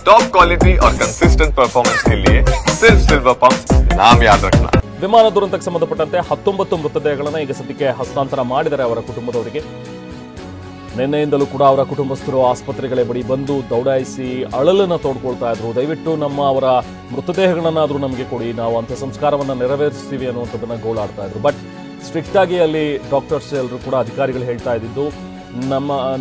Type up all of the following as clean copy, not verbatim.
Top quality और consistent performance के लिए सिर्फ सिल्वर पंप नाम याद रखना। ವಿಮಾನ ದುರಂತಕ್ಕೆ ಸಂಬಂಧಪಟ್ಟಂತೆ 19 ಮೃತದೇಹಗಳನ್ನು ಈಗ ಸದ್ಯಕ್ಕೆ ಹಸ್ತಾಂತರ ಮಾಡಿದ್ದಾರೆ ಅವರ ಕುಟುಂಬದವರಿಗೆ. ನಿನ್ನೆಯಿಂದಲೂ ಕೂಡ ಅವರ ಕುಟುಂಬಸ್ಥರು ಆಸ್ಪತ್ರೆಗಳ ಬಳಿ ಬಂದು ದೌಡಾಯಿಸಿ ಅಳಲನ್ನು ತೋಡ್ಕೊಳ್ತಾ ಇದ್ರು. ದಯವಿಟ್ಟು ಅವರ ಮೃತದೇಹಗಳನ್ನಾದರೂ ನಮಗೆ ಕೊಡಿ, ನಾವು ಅಂತ್ಯ ಸಂಸ್ಕಾರವನ್ನು ನೆರವೇರಿಸ್ತೀವಿ ಅನ್ನುವಂಥದ್ದನ್ನ ಗೋಳಾಡ್ತಾ ಇದ್ರು. ಬಟ್ ಸ್ಟ್ರಿಕ್ಟ್ ಆಗಿ ಅಲ್ಲಿ ಡಾಕ್ಟರ್ಸ್ ಎಲ್ಲರೂ ಕೂಡ ಅಧಿಕಾರಿಗಳು ಹೇಳ್ತಾ ಇದ್ದಿದ್ದು,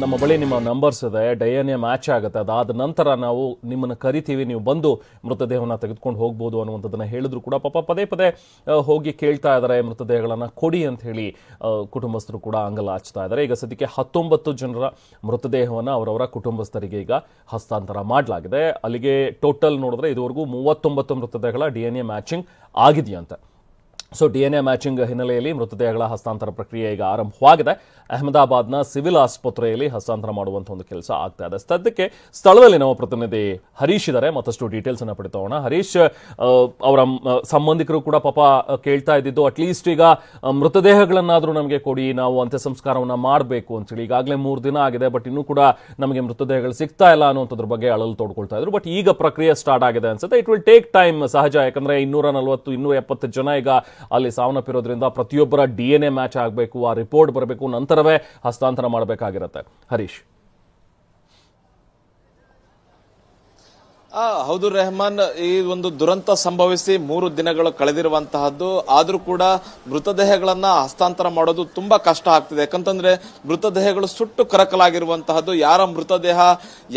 ನಮ್ಮ ಬಳಿ ನಿಮ್ಮ ನಂಬರ್ಸ್ ಇದೆ, DNA ಮ್ಯಾಚ್ ಆಗುತ್ತೆ, ಅದಾದ ನಂತರ ನಾವು ನಿಮ್ಮನ್ನು ಕರಿತೀವಿ, ನೀವು ಬಂದು ಮೃತದೇಹವನ್ನು ತೆಗೆದುಕೊಂಡು ಹೋಗ್ಬೋದು ಅನ್ನುವಂಥದ್ದನ್ನ ಹೇಳಿದ್ರು ಕೂಡ ಪಾಪ ಪದೇ ಪದೇ ಹೋಗಿ ಕೇಳ್ತಾ ಇದ್ದಾರೆ, ಮೃತದೇಹಗಳನ್ನು ಕೊಡಿ ಅಂತ ಹೇಳಿ ಕುಟುಂಬಸ್ಥರು ಕೂಡ ಅಂಗಲಾಚ್ತಾ ಇದ್ದಾರೆ. ಈಗ ಸದ್ಯಕ್ಕೆ 19 ಜನರ ಮೃತದೇಹವನ್ನು ಅವರವರ ಕುಟುಂಬಸ್ಥರಿಗೆ ಈಗ ಹಸ್ತಾಂತರ ಮಾಡಲಾಗಿದೆ. ಅಲ್ಲಿಗೆ ಟೋಟಲ್ ನೋಡಿದ್ರೆ ಇದುವರೆಗೂ 39 ಮೃತದೇಹಗಳ DNA ಮ್ಯಾಚಿಂಗ್ ಆಗಿದೆಯಂತೆ. ಸೊ DNA ಮ್ಯಾಚಿಂಗ್ ಹಿನ್ನೆಲೆಯಲ್ಲಿ ಮೃತದೇಹಗಳ ಹಸ್ತಾಂತರ ಪ್ರಕ್ರಿಯೆ ಈಗ ಆರಂಭವಾಗಿದೆ. ಅಹಮದಾಬಾದ್ನ ಸಿವಿಲ್ ಆಸ್ಪತ್ರೆಯಲ್ಲಿ ಹಸ್ತಾಂತರ ಮಾಡುವಂಥ ಒಂದು ಕೆಲಸ ಆಗ್ತಾ ಇದೆ. ಸದ್ಯಕ್ಕೆ ಸ್ಥಳದಲ್ಲಿ ನಮ್ಮ ಪ್ರತಿನಿಧಿ ಹರೀಶ್ ಇದ್ದಾರೆ, ಮತ್ತಷ್ಟು ಡೀಟೇಲ್ಸ್ ಅನ್ನು ಪಡಿತೋಣ. ಹರೀಶ್, ಅವರ ಸಂಬಂಧಿಕರು ಕೂಡ ಪಾಪ ಕೇಳ್ತಾ ಇದ್ದಿದ್ದು, ಅಟ್ಲೀಸ್ಟ್ ಈಗ ಮೃತದೇಹಗಳನ್ನಾದರೂ ನಮಗೆ ಕೊಡಿ, ನಾವು ಅಂತ್ಯ ಸಂಸ್ಕಾರವನ್ನು ಮಾಡಬೇಕು ಅಂತೇಳಿ. ಈಗಾಗಲೇ 3 ದಿನ ಆಗಿದೆ, ಬಟ್ ಇನ್ನೂ ಕೂಡ ನಮಗೆ ಮೃತದೇಹಗಳು ಸಿಗ್ತಾ ಇಲ್ಲ ಅನ್ನುವಂಥದ್ರ ಬಗ್ಗೆ ಅಳಲು ತೋಡ್ಕೊಳ್ತಾ ಇದ್ರು. ಬಟ್ ಈಗ ಪ್ರಕ್ರಿಯೆ ಸ್ಟಾರ್ಟ್ ಆಗಿದೆ ಅನ್ಸುತ್ತೆ. ಇಟ್ ವಿಲ್ ಟೇಕ್ ಟೈಮ್, ಸಹಜ. ಯಾಕಂದ್ರೆ 240-270 ಜನ ಈಗ ಅಲ್ಲಿ ಸಾವನ್ನಪ್ಪಿರೋದ್ರಿಂದ ಪ್ರತಿಯೊಬ್ಬರ DNA ಮ್ಯಾಚ್ ಆಗಬೇಕು, ಆ ರಿಪೋರ್ಟ್ ಬರಬೇಕು, ನಂತರವೇ ಹಸ್ತಾಂತರ ಮಾಡಬೇಕಾಗಿರುತ್ತೆ. ಹರೀಶ್. ಹೌದು ರೆಹಮಾನ್, ಈ ಒಂದು ದುರಂತ ಸಂಭವಿಸಿ 3 ದಿನಗಳು ಕಳೆದಿರುವಂತಹದ್ದು. ಆದ್ರೂ ಕೂಡ ಮೃತದೇಹಗಳನ್ನ ಹಸ್ತಾಂತರ ಮಾಡೋದು ತುಂಬಾ ಕಷ್ಟ ಆಗ್ತಿದೆ. ಯಾಕಂತಂದ್ರೆ ಮೃತದೇಹಗಳು ಸುಟ್ಟು ಕರಕಲಾಗಿರುವಂತಹದ್ದು, ಯಾರ ಮೃತದೇಹ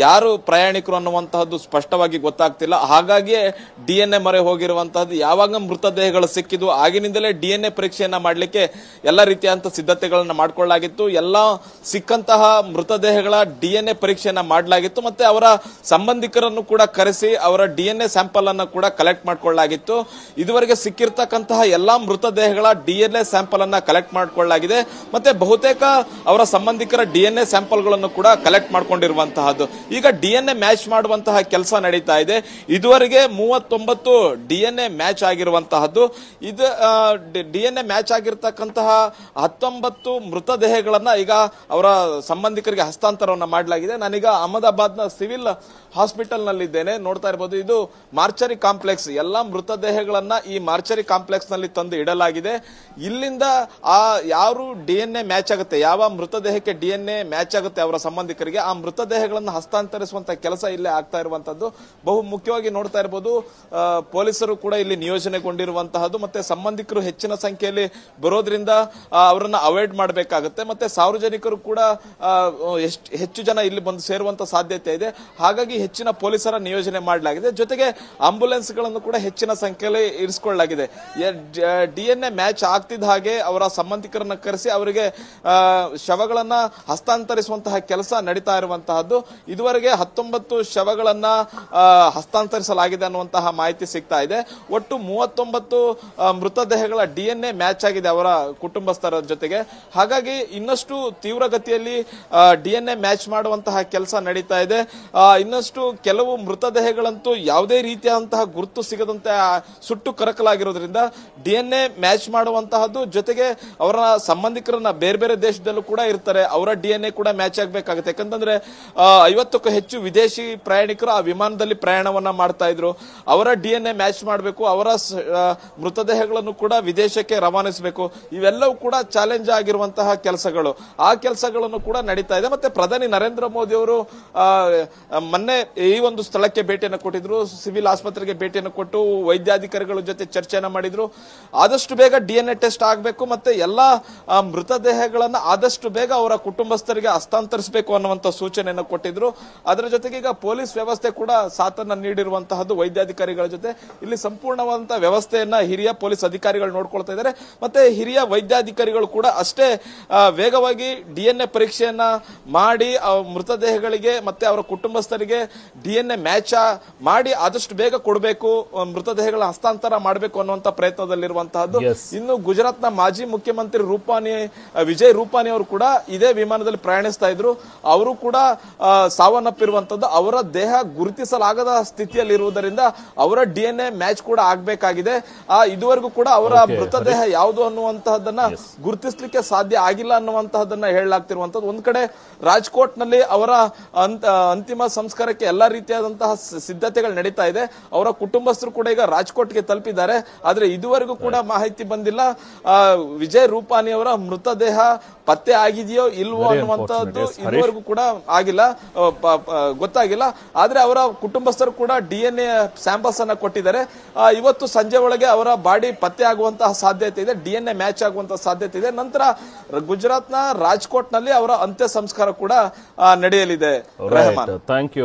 ಯಾರು ಪ್ರಯಾಣಿಕರು ಅನ್ನುವಂತಹದ್ದು ಸ್ಪಷ್ಟವಾಗಿ ಗೊತ್ತಾಗ್ತಿಲ್ಲ. ಹಾಗಾಗಿ DNA ಮೊರೆ ಹೋಗಿರುವಂತಹದ್ದು. ಯಾವಾಗ ಮೃತದೇಹಗಳು ಸಿಕ್ಕಿದ್ವು ಆಗಿನಿಂದಲೇ DNA ಪರೀಕ್ಷೆಯನ್ನ ಮಾಡ್ಲಿಕ್ಕೆ ಎಲ್ಲ ರೀತಿಯಂತ ಸಿದ್ಧತೆಗಳನ್ನ ಮಾಡ್ಕೊಳ್ಳಲಾಗಿತ್ತು. ಎಲ್ಲ ಸಿಕ್ಕಂತಹ ಮೃತದೇಹಗಳ DNA ಪರೀಕ್ಷೆಯನ್ನ ಮಾಡಲಾಗಿತ್ತು. ಮತ್ತೆ ಅವರ ಸಂಬಂಧಿಕರನ್ನು ಕೂಡ ಕರೆಸಿ ಅವರ DNA ಸ್ಯಾಂಪಲ್ ಅನ್ನು ಕೂಡ ಕಲೆಕ್ಟ್ ಮಾಡಿಕೊಳ್ಳಲಾಗಿತ್ತು. ಇದುವರೆಗೆ ಸಿಕ್ಕಿರ್ತಕ್ಕಂತಹ ಎಲ್ಲಾ ಮೃತದೇಹಗಳ DNA ಸ್ಯಾಂಪಲ್ ಅನ್ನ ಕಲೆಕ್ಟ್ ಮಾಡಿಕೊಳ್ಳಲಾಗಿದೆ. ಮತ್ತೆ ಬಹುತೇಕ ಅವರ ಸಂಬಂಧಿಕರ DNA ಸ್ಯಾಂಪಲ್ಗಳನ್ನು ಕೂಡ ಕಲೆಕ್ಟ್ ಮಾಡಿಕೊಂಡಿರುವಂತಹದ್ದು. ಈಗ DNA ಮ್ಯಾಚ್ ಮಾಡುವಂತಹ ಕೆಲಸ ನಡೀತಾ ಇದೆ. ಇದುವರೆಗೆ 39 DNA ಮ್ಯಾಚ್ ಆಗಿರುವಂತಹದ್ದು. ಇದು DNA ಮ್ಯಾಚ್ ಆಗಿರ್ತಕ್ಕಂತಹ 19 ಮೃತದೇಹಗಳನ್ನ ಈಗ ಅವರ ಸಂಬಂಧಿಕರಿಗೆ ಹಸ್ತಾಂತರವನ್ನ ಮಾಡಲಾಗಿದೆ. ನಾನೀಗ ಅಹಮದಾಬಾದ್ನ ಸಿವಿಲ್ ಹಾಸ್ಪಿಟಲ್ ನಲ್ಲಿದ್ದೇನೆ. ನೋಡ್ತಾ ಇರಬಹುದು, ಇದು ಮಾರ್ಚರಿ ಕಾಂಪ್ಲೆಕ್ಸ್. ಎಲ್ಲಾ ಮೃತದೇಹಗಳನ್ನ ಈ ಮಾರ್ಚರಿ ಕಾಂಪ್ಲೆಕ್ಸ್ ನಲ್ಲಿ ತಂದು ಇಡಲಾಗಿದೆ. ಇಲ್ಲಿಂದ ಯಾರು DNA ಮ್ಯಾಚ್ ಆಗುತ್ತೆ, ಯಾವ ಮೃತದೇಹಕ್ಕೆ DNA ಮ್ಯಾಚ್ ಆಗುತ್ತೆ ಅವರ ಸಂಬಂಧಿಕರಿಗೆ, ಆ ಮೃತದೇಹಗಳನ್ನು ಹಸ್ತಾಂತರಿಸುವಂತಹ ಕೆಲಸ ಇಲ್ಲೇ ಆಗ್ತಾ ಇರುವಂತದ್ದು. ಬಹು ಮುಖ್ಯವಾಗಿ ನೋಡ್ತಾ ಇರಬಹುದು, ಪೊಲೀಸರು ಕೂಡ ಇಲ್ಲಿ ನಿಯೋಜನೆಗೊಂಡಿರುವಂತಹದ್ದು. ಮತ್ತೆ ಸಂಬಂಧಿಕರು ಹೆಚ್ಚಿನ ಸಂಖ್ಯೆಯಲ್ಲಿ ಬರೋದ್ರಿಂದ ಅವರನ್ನ ಅವಾಯ್ಡ್ ಮಾಡಬೇಕಾಗುತ್ತೆ. ಮತ್ತೆ ಸಾರ್ವಜನಿಕರು ಕೂಡ ಹೆಚ್ಚು ಜನ ಇಲ್ಲಿ ಬಂದು ಸೇರುವಂತ ಸಾಧ್ಯತೆ ಇದೆ. ಹಾಗಾಗಿ ಹೆಚ್ಚಿನ ಪೊಲೀಸರ ನಿಯೋಜನೆ ಮಾಡಲಾಗಿದೆ. ಜೊತೆಗೆ ಆಂಬ್ಯುಲೆನ್ಸ್ ಗಳನ್ನು ಕೂಡ ಹೆಚ್ಚಿನ ಸಂಖ್ಯೆಯಲ್ಲಿ ಇರಿಸಿಕೊಳ್ಳಲಾಗಿದೆ. DNA ಮ್ಯಾಚ್ ಆಗ್ತಿದ್ದ ಹಾಗೆ ಅವರ ಸಂಬಂಧಿಕರನ್ನ ಕರೆಸಿ ಅವರಿಗೆ ಶವಗಳನ್ನ ಹಸ್ತಾಂತರಿಸುವಂತಹ ಕೆಲಸ ನಡೀತಾ ಇರುವಂತಹದ್ದು. ಇದುವರೆಗೆ 19 ಶವಗಳನ್ನ ಹಸ್ತಾಂತರಿಸಲಾಗಿದೆ ಅನ್ನುವಂತಹ ಮಾಹಿತಿ ಸಿಗ್ತಾ ಇದೆ. ಒಟ್ಟು 39 ಮೃತದೇಹಗಳ DNA ಮ್ಯಾಚ್ ಆಗಿದೆ ಅವರ ಕುಟುಂಬಸ್ಥರ ಜೊತೆಗೆ. ಹಾಗಾಗಿ ಇನ್ನಷ್ಟು ತೀವ್ರಗತಿಯಲ್ಲಿ DNA ಮ್ಯಾಚ್ ಮಾಡುವಂತಹ ಕೆಲಸ ನಡೀತಾ ಇದೆ. ಇನ್ನಷ್ಟು ಕೆಲವು ಮೃತದೇಹಗಳಂತೂ ಯಾವುದೇ ರೀತಿಯಾದಂತಹ ಗುರುತು ಸಿಗದಂತೆ ಸುಟ್ಟು ಕರಕಲಾಗಿರೋದ್ರಿಂದ DNA ಮ್ಯಾಚ್ ಮಾಡುವಂತಹದ್ದು. ಜೊತೆಗೆ ಅವರ ಸಂಬಂಧಿಕರನ್ನ ಬೇರೆ ಬೇರೆ ದೇಶದಲ್ಲೂ ಕೂಡ ಇರ್ತಾರೆ, ಅವರ DNA ಕೂಡ ಮ್ಯಾಚ್ ಆಗಬೇಕಾಗುತ್ತೆ. ಯಾಕಂತಂದ್ರೆ 50ಕ್ಕೂ ಹೆಚ್ಚು ವಿದೇಶಿ ಪ್ರಯಾಣಿಕರು ಆ ವಿಮಾನದಲ್ಲಿ ಪ್ರಯಾಣವನ್ನ ಮಾಡ್ತಾ ಇದ್ರು. ಅವರ DNA ಮ್ಯಾಚ್ ಮಾಡಬೇಕು, ಅವರ ಮೃತದೇಹಗಳನ್ನು ಕೂಡ ವಿದೇಶಕ್ಕೆ ರವಾನಿಸಬೇಕು. ಇವೆಲ್ಲವೂ ಕೂಡ ಚಾಲೆಂಜ್ ಆಗಿರುವಂತಹ ಕೆಲಸಗಳು. ಆ ಕೆಲಸಗಳನ್ನು ಕೂಡ ನಡೀತಾ ಇದೆ. ಮತ್ತೆ ಪ್ರಧಾನಿ ನರೇಂದ್ರ ಮೋದಿ ಅವರು ಮೊನ್ನೆ ಈ ಒಂದು ಸ್ಥಳಕ್ಕೆ ಭೇಟಿಯನ್ನು ಕೊಟ್ಟಿದ್ರು, ಸಿವಿಲ್ ಆಸ್ಪತ್ರೆಗೆ ಭೇಟಿಯನ್ನು ಕೊಟ್ಟು ವೈದ್ಯಾಧಿಕಾರಿಗಳ ಜೊತೆ ಚರ್ಚೆಯನ್ನ ಮಾಡಿದ್ರು. ಆದಷ್ಟು ಬೇಗ DNA ಟೆಸ್ಟ್ ಆಗಬೇಕು, ಮತ್ತೆ ಎಲ್ಲಾ ಮೃತದೇಹಗಳನ್ನ ಆದಷ್ಟು ಬೇಗ ಅವರ ಕುಟುಂಬಸ್ಥರಿಗೆ ಹಸ್ತಾಂತರಿಸಬೇಕು ಅನ್ನುವಂತ ಸೂಚನೆಯನ್ನು ಕೊಟ್ಟಿದ್ರು. ಅದರ ಜೊತೆಗೆ ಈಗ ಪೊಲೀಸ್ ವ್ಯವಸ್ಥೆ ಕೂಡ ಸಾಥನ್ನ ನೀಡಿರುವಂತಹದ್ದು ವೈದ್ಯಾಧಿಕಾರಿಗಳ ಜೊತೆ. ಇಲ್ಲಿ ಸಂಪೂರ್ಣವಾದಂತಹ ವ್ಯವಸ್ಥೆಯನ್ನ ಹಿರಿಯ ಪೊಲೀಸ್ ಅಧಿಕಾರಿಗಳು ನೋಡ್ಕೊಳ್ತಾ ಇದ್ದಾರೆ. ಮತ್ತೆ ಹಿರಿಯ ವೈದ್ಯಾಧಿಕಾರಿಗಳು ಕೂಡ ಅಷ್ಟೇ ವೇಗವಾಗಿ DNA ಪರೀಕ್ಷೆಯನ್ನ ಮಾಡಿ ಮೃತದೇಹಗಳಿಗೆ ಮತ್ತೆ ಅವರ ಕುಟುಂಬಸ್ಥರಿಗೆ DNA ಮ್ಯಾಚ್ ಮಾಡಿ ಆದಷ್ಟು ಬೇಗ ಕೊಡಬೇಕು, ಮೃತದೇಹಗಳ ಹಸ್ತಾಂತರ ಮಾಡಬೇಕು ಅನ್ನುವಂತ ಪ್ರಯತ್ನದಲ್ಲಿರುವಂತಹದ್ದು. ಇನ್ನು ಗುಜರಾತ್ನ ಮಾಜಿ ಮುಖ್ಯಮಂತ್ರಿ ವಿಜಯ್ ರೂಪಾನಿ ಅವರು ಕೂಡ ಇದೇ ವಿಮಾನದಲ್ಲಿ ಪ್ರಯಾಣಿಸ್ತಾ ಇದ್ರು. ಅವರು ಕೂಡ ಸಾವನ್ನಪ್ಪಿರುವಂತದ್ದು. ಅವರ ದೇಹ ಗುರುತಿಸಲಾಗದ ಸ್ಥಿತಿಯಲ್ಲಿ ಇರುವುದರಿಂದ ಅವರ DNA ಮ್ಯಾಚ್ ಕೂಡ ಆಗಬೇಕಾಗಿದೆ. ಇದುವರೆಗೂ ಕೂಡ ಅವರ ಮೃತದೇಹ ಯಾವುದು ಅನ್ನುವಂತಹದನ್ನ ಗುರುತಿಸಲಿಕ್ಕೆ ಸಾಧ್ಯ ಆಗಿಲ್ಲ ಅನ್ನುವಂತಹದನ್ನ ಹೇಳಲಾಗ್ತಿರುವಂತದ್ದು. ಒಂದ್ ಕಡೆ ರಾಜ್ಕೋಟ್ ನಲ್ಲಿ ಅವರ ಅಂತಿಮ ಸಂಸ್ಕಾರ ಸಂಸ್ಕಾರಕ್ಕೆ ಎಲ್ಲಾ ರೀತಿಯಾದಂತಹ ಸಿದ್ಧತೆಗಳು ನಡೀತಾ ಇದೆ. ಅವರ ಕುಟುಂಬಸ್ಥರು ಕೂಡ ಈಗ ರಾಜ್ಕೋಟ್ಗೆ ತಲುಪಿದ್ದಾರೆ. ಆದ್ರೆ ಇದುವರೆಗೂ ಕೂಡ ಮಾಹಿತಿ ಬಂದಿಲ್ಲ ವಿಜಯ್ ರೂಪಾನಿ ಅವರ ಮೃತದೇಹ ಪತ್ತೆ ಆಗಿದೆಯೋ ಇಲ್ವೋ ಅನ್ನುವಂತಹದ್ದು ಇದುವರೆಗೂ ಕೂಡ ಆಗಿಲ್ಲ, ಗೊತ್ತಾಗಿಲ್ಲ. ಆದ್ರೆ ಅವರ ಕುಟುಂಬಸ್ಥರು ಕೂಡ DNA ಸ್ಯಾಂಪಲ್ಸ್ ಅನ್ನ ಕೊಟ್ಟಿದ್ದಾರೆ. ಇವತ್ತು ಸಂಜೆ ಒಳಗೆ ಅವರ ಬಾಡಿ ಪತ್ತೆ ಆಗುವಂತಹ ಸಾಧ್ಯತೆ ಇದೆ, DNA ಮ್ಯಾಚ್ ಆಗುವಂತಹ ಸಾಧ್ಯತೆ ಇದೆ. ನಂತರ ಗುಜರಾತ್ನ ರಾಜ್ಕೋಟ್ ನಲ್ಲಿ ಅವರ ಅಂತ್ಯ ಸಂಸ್ಕಾರ ಕೂಡ ನಡೆಯಲಿದೆ. Thank you.